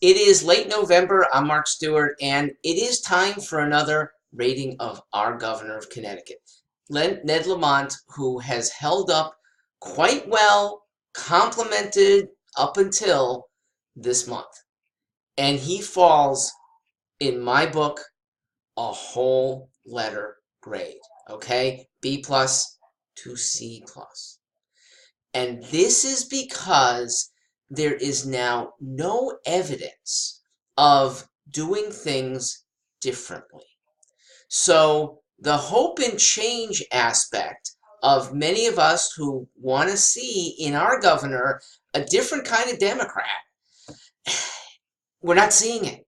It is late November. I'm Mark Stewart, and it is time for another rating of our governor of Connecticut, Ned Lamont, who has held up quite well, complimented up until this month. And he falls, in my book, a whole letter grade, okay? B plus to C plus. And this is because there is now no evidence of doing things differently. So the hope and change aspect of many of us who want to see in our governor a different kind of Democrat, we're not seeing it.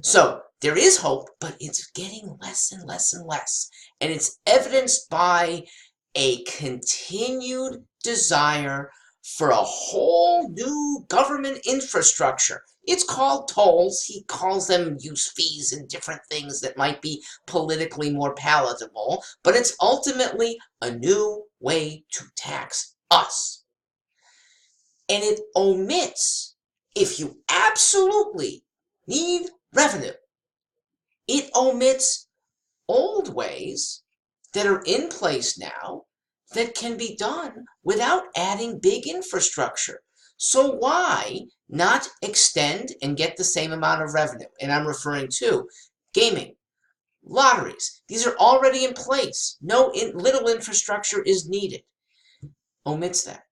So there is hope, but it's getting less and less and less. And it's evidenced by a continued desire for a whole new government infrastructure. It's called tolls. He calls them use fees and different things that might be politically more palatable, but it's ultimately a new way to tax us. And it omits, if you absolutely need revenue, it omits old ways that are in place now that can be done without adding big infrastructure. So why not extend and get the same amount of revenue? And I'm referring to gaming, lotteries. These are already in place. Little infrastructure is needed. Omits that.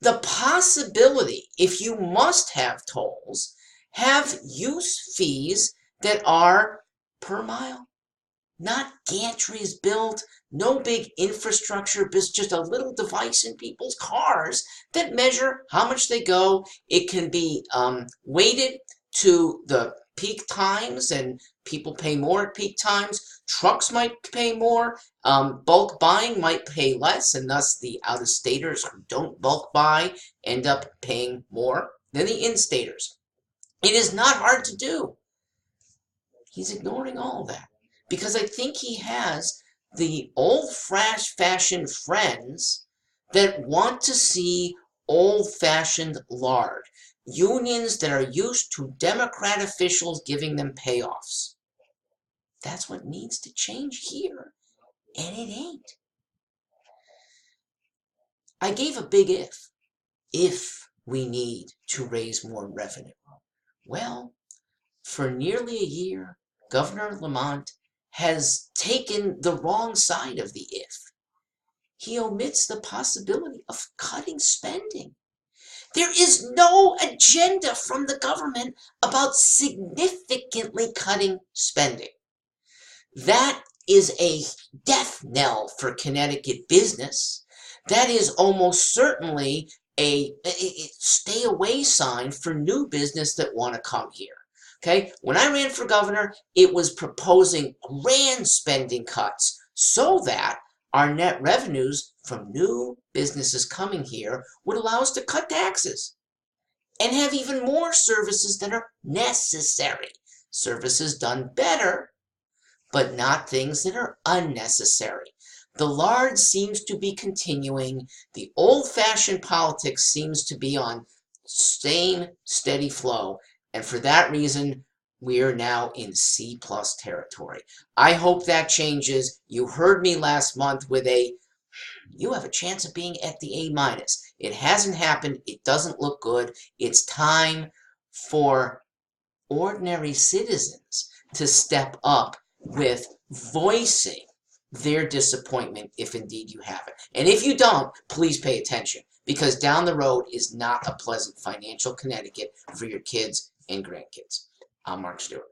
The possibility, if you must have tolls, have use fees that are per mile. Not gantries built, no big infrastructure, just a little device in people's cars that measure how much they go. It can be weighted to the peak times, and people pay more at peak times. Trucks might pay more. Bulk buying might pay less, and thus the out-of-staters who don't bulk buy end up paying more than the in-staters. It is not hard to do. He's ignoring all of that, because I think he has the old-fashioned friends that want to see old-fashioned lard. Unions that are used to Democrat officials giving them payoffs. That's what needs to change here, and it ain't. I gave a big if we need to raise more revenue. Well, for nearly a year, Governor Lamont has taken the wrong side of the if. He omits the possibility of cutting spending. There is no agenda from the government about significantly cutting spending. That is a death knell for Connecticut business. That is almost certainly a stay away sign for new business that want to come here. Okay, when I ran for governor, it was proposing grand spending cuts so that our net revenues from new businesses coming here would allow us to cut taxes and have even more services that are necessary. Services done better, but not things that are unnecessary. The lard seems to be continuing. The old-fashioned politics seems to be on same steady flow. And for that reason, we are now in C plus territory. I hope that changes. You heard me last month with you have a chance of being at the A minus. It hasn't happened. It doesn't look good. It's time for ordinary citizens to step up with voicing their disappointment, if indeed you have it. And if you don't, please pay attention, because down the road is not a pleasant financial Connecticut for your kids and grandkids. I'm Mark Stewart.